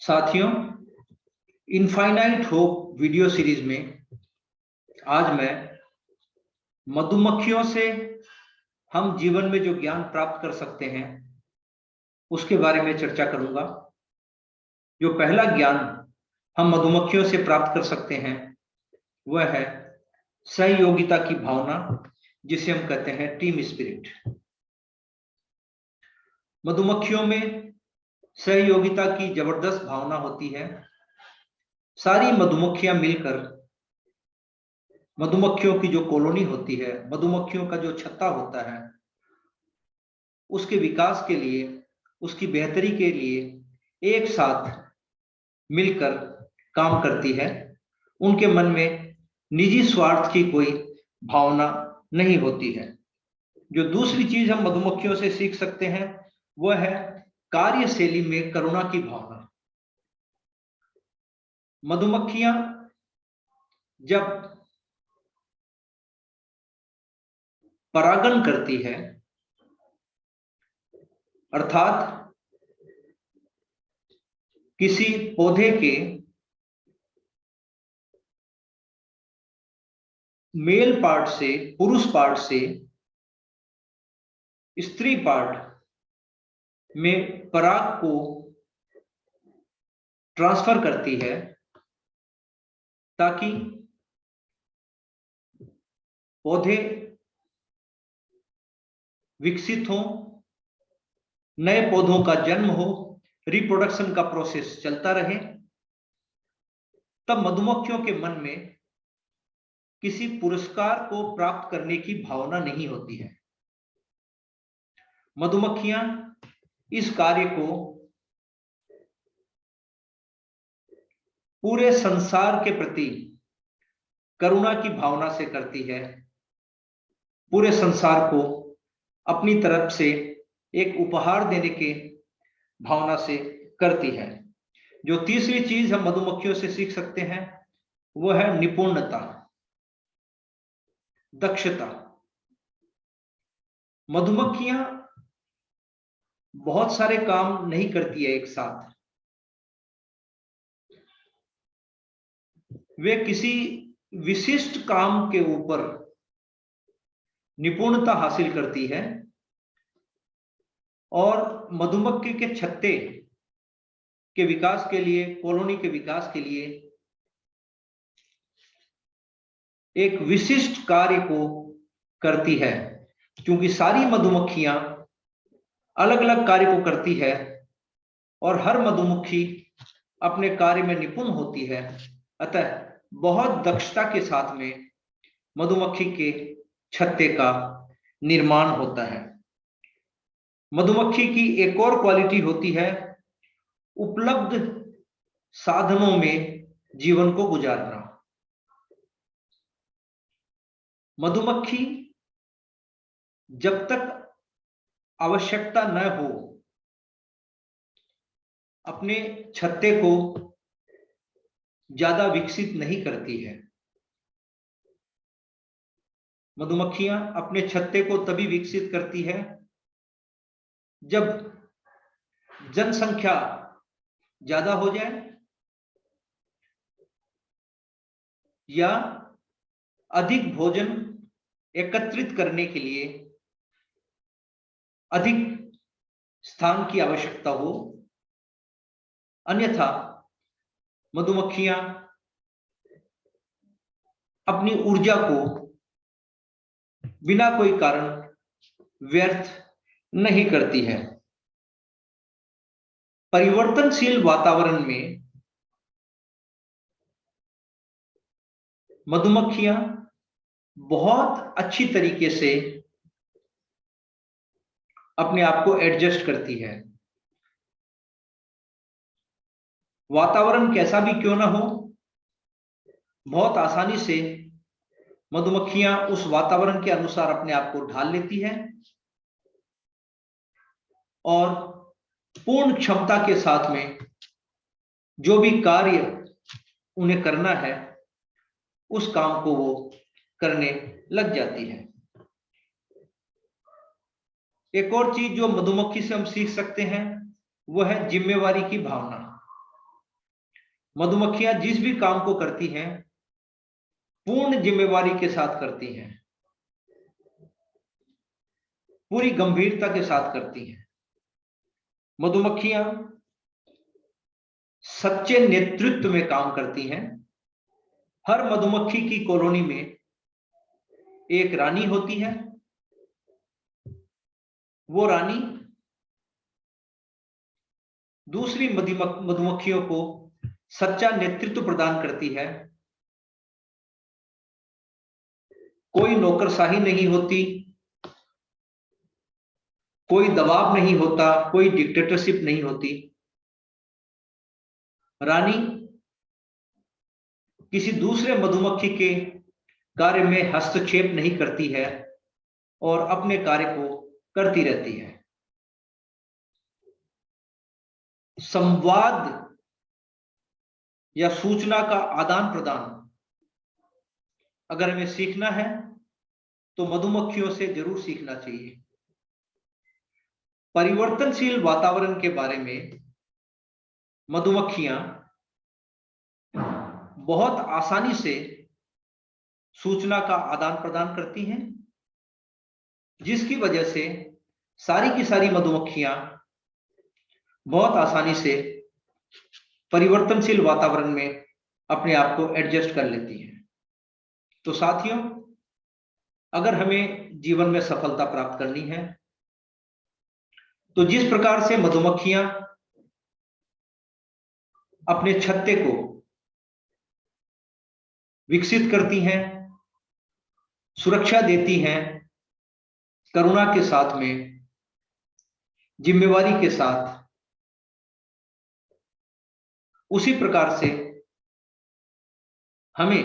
साथियों, infinite hope video series में आज मैं मधुमक्खियों से हम जीवन में जो ज्ञान प्राप्त कर सकते हैं उसके बारे में चर्चा करूंगा। जो पहला ज्ञान हम मधुमक्खियों से प्राप्त कर सकते हैं वह है सहयोगिता की भावना, जिसे हम कहते हैं टीम स्पिरिट। मधुमक्खियों में सहयोगिता की जबरदस्त भावना होती है। सारी मधुमक्खियां मिलकर मधुमक्खियों की जो कॉलोनी होती है, मधुमक्खियों का जो छत्ता होता है, उसके विकास के लिए, उसकी बेहतरी के लिए एक साथ मिलकर काम करती है। उनके मन में निजी स्वार्थ की कोई भावना नहीं होती है। जो दूसरी चीज हम मधुमक्खियों से सीख सकते हैं वह है कार्यशैली में करुणा की भावना। मधुमक्खियां जब परागण करती है, अर्थात किसी पौधे के मेल पार्ट से, पुरुष पार्ट से स्त्री पार्ट में पराग को ट्रांसफर करती है ताकि पौधे विकसित हो, नए पौधों का जन्म हो, रिप्रोडक्शन का प्रोसेस चलता रहे। तब मधुमक्खियों के मन में किसी पुरस्कार को प्राप्त करने की भावना नहीं होती है। मधुमक्खियां इस कार्य को पूरे संसार के प्रति करुणा की भावना से करती है, पूरे संसार को अपनी तरफ से एक उपहार देने के भावना से करती है। जो तीसरी चीज हम मधुमक्खियों से सीख सकते हैं वह है निपुणता, दक्षता। मधुमक्खियां बहुत सारे काम नहीं करती है एक साथ। वे किसी विशिष्ट काम के ऊपर निपुणता हासिल करती है और मधुमक्खी के छत्ते के विकास के लिए, कॉलोनी के विकास के लिए एक विशिष्ट कार्य को करती है। क्योंकि सारी मधुमक्खियां अलग अलग कार्य को करती है और हर मधुमक्खी अपने कार्य में निपुण होती है, अतः बहुत दक्षता के साथ में मधुमक्खी के छत्ते का निर्माण होता है। मधुमक्खी की एक और क्वालिटी होती है उपलब्ध साधनों में जीवन को गुजारना। मधुमक्खी जब तक आवश्यकता न हो अपने छत्ते को ज्यादा विकसित नहीं करती है। मधुमक्खियां अपने छत्ते को तभी विकसित करती है जब जनसंख्या ज्यादा हो जाए या अधिक भोजन एकत्रित करने के लिए अधिक स्थान की आवश्यकता हो। अन्यथा मधुमक्खियां अपनी ऊर्जा को बिना कोई कारण व्यर्थ नहीं करती है। परिवर्तनशील वातावरण में मधुमक्खियां बहुत अच्छी तरीके से अपने आप को एडजस्ट करती है। वातावरण कैसा भी क्यों ना हो, बहुत आसानी से मधुमक्खियां उस वातावरण के अनुसार अपने आप को ढाल लेती है और पूर्ण क्षमता के साथ में जो भी कार्य उन्हें करना है उस काम को वो करने लग जाती है। एक और चीज जो मधुमक्खी से हम सीख सकते हैं वह है जिम्मेवारी की भावना। मधुमक्खियां जिस भी काम को करती हैं पूर्ण जिम्मेवारी के साथ करती हैं, पूरी गंभीरता के साथ करती हैं। मधुमक्खियां सच्चे नेतृत्व में काम करती हैं। हर मधुमक्खी की कॉलोनी में एक रानी होती है। वो रानी दूसरी मधुमक्खियों को सच्चा नेतृत्व प्रदान करती है। कोई नौकरशाही नहीं होती, कोई दबाव नहीं होता, कोई डिक्टेटरशिप नहीं होती। रानी किसी दूसरे मधुमक्खी के कार्य में हस्तक्षेप नहीं करती है और अपने कार्य को करती रहती है। संवाद या सूचना का आदान प्रदान अगर हमें सीखना है तो मधुमक्खियों से जरूर सीखना चाहिए। परिवर्तनशील वातावरण के बारे में मधुमक्खियां बहुत आसानी से सूचना का आदान प्रदान करती हैं, जिसकी वजह से सारी की सारी मधुमक्खियां बहुत आसानी से परिवर्तनशील वातावरण में अपने आप को एडजस्ट कर लेती हैं। तो साथियों, अगर हमें जीवन में सफलता प्राप्त करनी है तो जिस प्रकार से मधुमक्खियां अपने छत्ते को विकसित करती हैं, सुरक्षा देती हैं, करुणा के साथ में, जिम्मेवारी के साथ, उसी प्रकार से हमें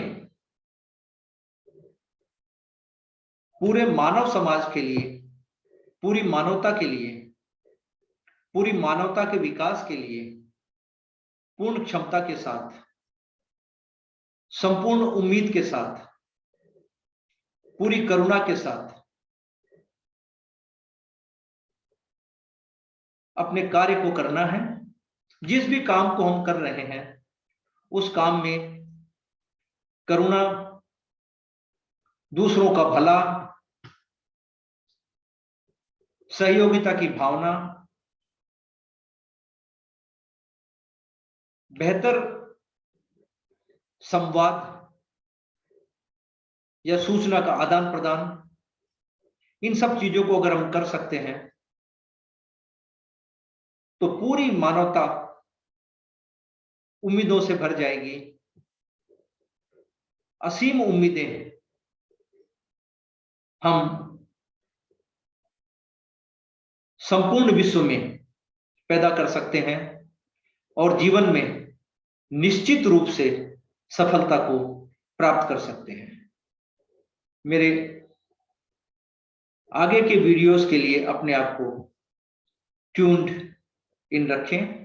पूरे मानव समाज के लिए, पूरी मानवता के लिए, पूरी मानवता के विकास के लिए पूर्ण क्षमता के साथ, संपूर्ण उम्मीद के साथ, पूरी करुणा के साथ अपने कार्य को करना है। जिस भी काम को हम कर रहे हैं उस काम में करुणा, दूसरों का भला, सहयोगिता की भावना, बेहतर संवाद या सूचना का आदान प्रदान, इन सब चीजों को अगर हम कर सकते हैं तो पूरी मानवता उम्मीदों से भर जाएगी। असीम उम्मीदें हम संपूर्ण विश्व में पैदा कर सकते हैं और जीवन में निश्चित रूप से सफलता को प्राप्त कर सकते हैं। मेरे आगे के वीडियोस के लिए अपने आप को ट्यून्ड इन रखें।